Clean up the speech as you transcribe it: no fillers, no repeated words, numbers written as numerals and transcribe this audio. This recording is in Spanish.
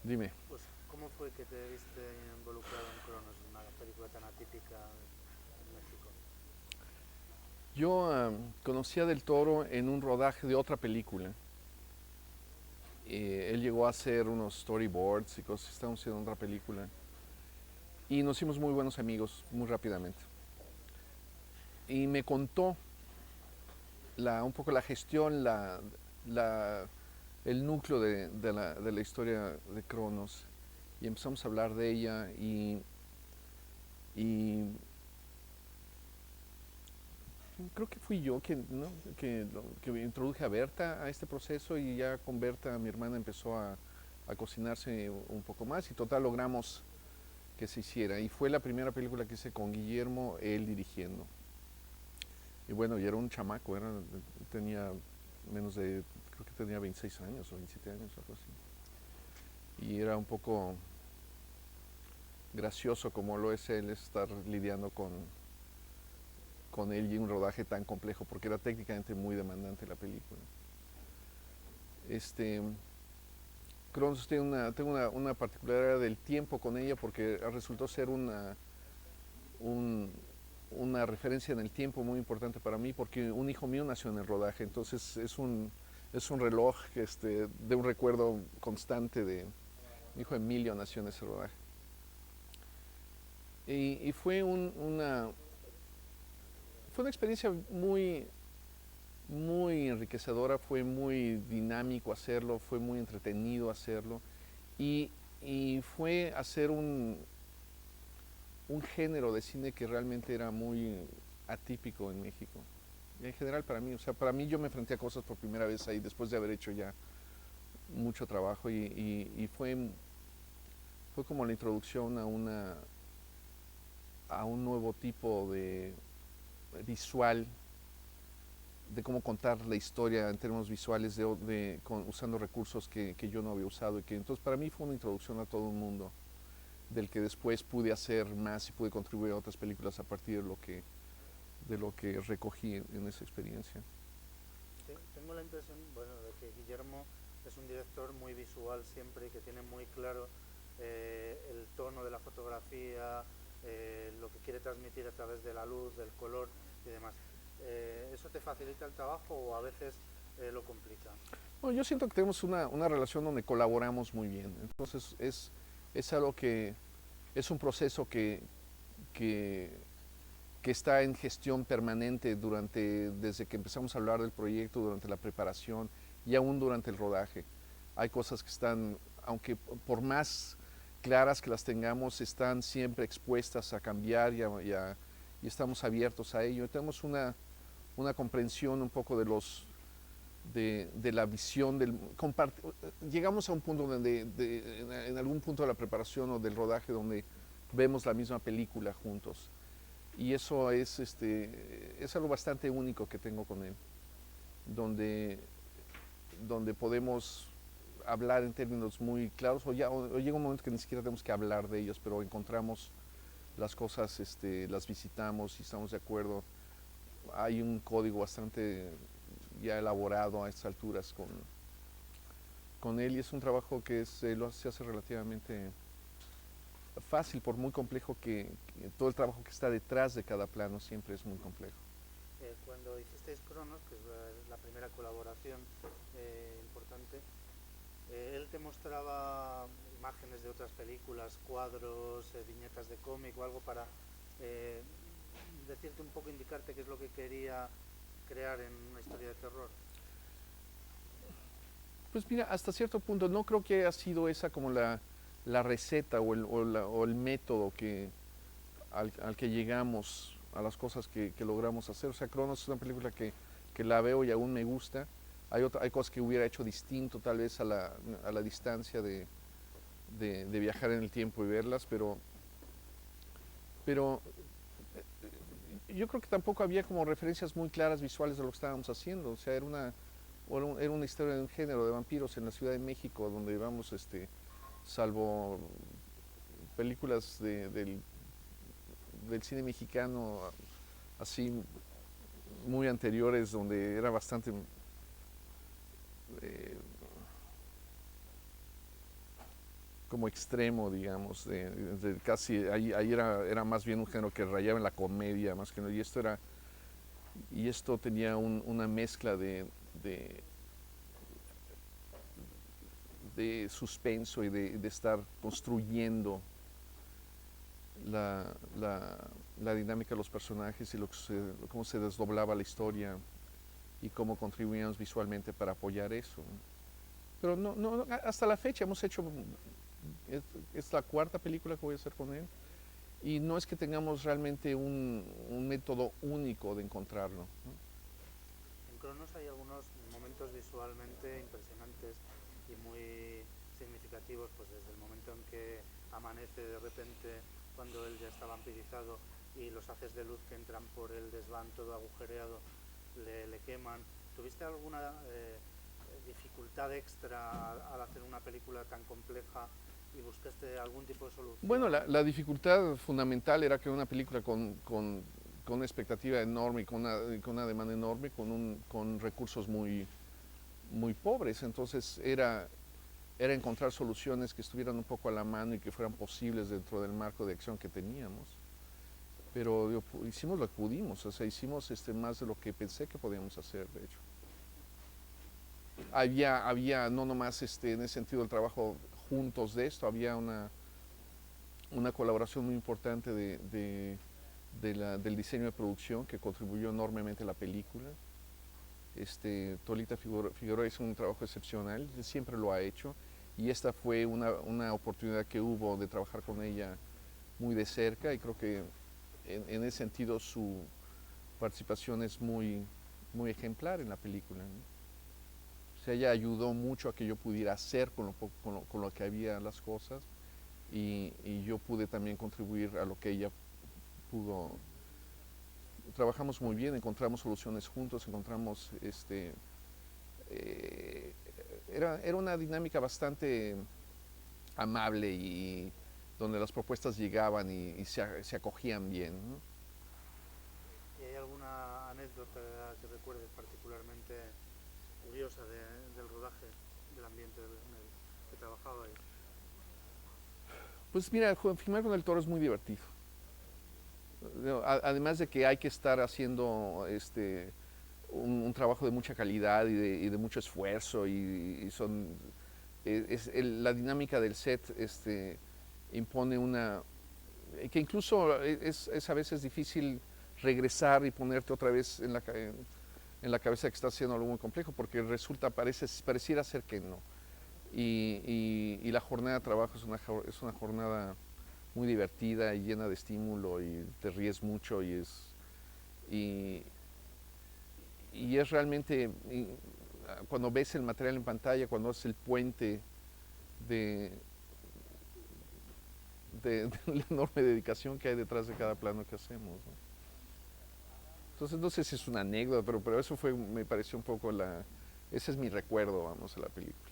Dime. Pues, ¿cómo fue que te viste involucrado en Cronos, una película tan atípica en México? Yo conocí a Del Toro en un rodaje de otra película. Él llegó a hacer unos storyboards y cosas, estábamos haciendo otra película. Y nos hicimos muy buenos amigos muy rápidamente. Y me contó un poco la gestión, la- el núcleo de la historia de Cronos. Y empezamos a hablar de ella y creo que fui yo ¿no? que introduje a Berta a este proceso y ya con Berta mi hermana empezó a cocinarse un poco más y total logramos que se hiciera. Y fue la primera película que hice con Guillermo, él dirigiendo. Y bueno, y era un chamaco, tenía creo que tenía 26 años o 27 años, algo así. Y era un poco gracioso como lo es él estar lidiando con él y un rodaje tan complejo, porque era técnicamente muy demandante la película. Este, Cronos tiene tengo una particularidad del tiempo con ella porque resultó ser un- una referencia en el tiempo muy importante para mí porque un hijo mío nació en el rodaje, entonces es un reloj de un recuerdo constante de mi hijo Emilio nació en ese rodaje. Y fue una experiencia muy enriquecedora, fue muy dinámico hacerlo, fue muy entretenido hacerlo y, y fue hacer un género de cine que realmente era muy atípico en México. Y en general para mí, o sea, para mí yo me enfrenté a cosas por primera vez ahí después de haber hecho ya mucho trabajo y fue como la introducción a un nuevo tipo de visual de cómo contar la historia en términos visuales usando recursos que yo no había usado y que entonces para mí fue una introducción a todo un mundo del que después pude hacer más y pude contribuir a otras películas a partir de lo que recogí en esa experiencia. Tengo la impresión, bueno, de que Guillermo es un director muy visual siempre y que tiene muy claro el tono de la fotografía, lo que quiere transmitir a través de la luz, del color y demás. ¿Eso te facilita el trabajo o a veces lo complica? Bueno, yo siento que tenemos una relación donde colaboramos muy bien, entonces es algo que es un proceso que, que está en gestión permanente desde que empezamos a hablar del proyecto, durante la preparación y aún durante el rodaje. Hay cosas que están, aunque por más claras que las tengamos, están siempre expuestas a cambiar y estamos abiertos a ello. Tenemos una comprensión un poco de la visión llegamos a un punto donde en algún punto de la preparación o del rodaje donde vemos la misma película juntos y eso es algo bastante único que tengo con él, donde, donde podemos hablar en términos muy claros, o llega un momento que ni siquiera tenemos que hablar de ellos, pero encontramos las cosas, las visitamos y estamos de acuerdo. Hay un código bastante ya elaborado a estas alturas con él y es un trabajo que se hace relativamente fácil, por muy complejo que todo el trabajo que está detrás de cada plano siempre es muy complejo. Cuando hicisteis Cronos, que es la primera colaboración importante, él te mostraba imágenes de otras películas, cuadros, viñetas de cómic o algo para eh, decirte un poco, indicarte qué es lo que quería crear en una historia de terror. Pues mira, hasta cierto punto no creo que haya sido esa como la receta o el método al que llegamos a las cosas que logramos hacer. O sea, Cronos es una película que la veo y aún me gusta. Hay cosas que hubiera hecho distinto tal vez a la distancia de viajar en el tiempo y verlas, pero yo creo que tampoco había como referencias muy claras visuales de lo que estábamos haciendo. O sea, era una historia de un género de vampiros en la Ciudad de México, donde vamos, salvo películas del cine mexicano así muy anteriores, donde era bastante eh, como extremo, digamos, casi, ahí era más bien un género que rayaba en la comedia, más que no, y esto tenía una mezcla de, de suspenso y de estar construyendo la, la, la dinámica de los personajes y cómo se desdoblaba la historia y cómo contribuíamos visualmente para apoyar eso. Pero hasta la fecha hemos hecho, es la cuarta película que voy a hacer con él, y no es que tengamos realmente un método único de encontrarlo, ¿no? En Cronos hay algunos momentos visualmente impresionantes y muy significativos, pues desde el momento en que amanece de repente cuando él ya está vampirizado y los haces de luz que entran por el desván todo agujereado le queman. ¿Tuviste alguna dificultad extra al hacer una película tan compleja y buscaste algún tipo de solución? Bueno, la dificultad fundamental era que una película con una expectativa enorme y con una demanda enorme, con recursos muy pobres. Entonces era encontrar soluciones que estuvieran un poco a la mano y que fueran posibles dentro del marco de acción que teníamos. Pero hicimos lo que pudimos, o sea, hicimos más de lo que pensé que podíamos hacer, de hecho. Había no nomás en ese sentido el trabajo juntos de esto, había una colaboración muy importante del diseño de producción que contribuyó enormemente a la película. Tolita Figueroa hizo un trabajo excepcional, siempre lo ha hecho, y esta fue una oportunidad que hubo de trabajar con ella muy de cerca, y creo que en ese sentido su participación es muy ejemplar en la película, ¿no? O sea, ella ayudó mucho a que yo pudiera hacer con lo que había las cosas, y yo pude también contribuir a lo que ella pudo. Trabajamos muy bien, encontramos soluciones juntos, eh, era una dinámica bastante amable y donde las propuestas llegaban y se acogían bien, ¿no? ¿Y hay alguna anécdota que recuerdes particularmente curiosa del rodaje, del ambiente en el que trabajabais? Pues mira, filmar con el Toro es muy divertido. Además de que hay que estar haciendo un trabajo de mucha calidad y de mucho esfuerzo, la dinámica del set impone que incluso es a veces difícil regresar y ponerte otra vez en la cabeza que estás haciendo algo muy complejo, porque pareciera ser que no. Y la jornada de trabajo es una jornada muy divertida y llena de estímulo, y te ríes mucho, y, y es realmente, cuando ves el material en pantalla, cuando haces el puente de, de la enorme dedicación que hay detrás de cada plano que hacemos, ¿no? Entonces no sé si es una anécdota, pero eso me pareció un poco ese es mi recuerdo, vamos, de la película.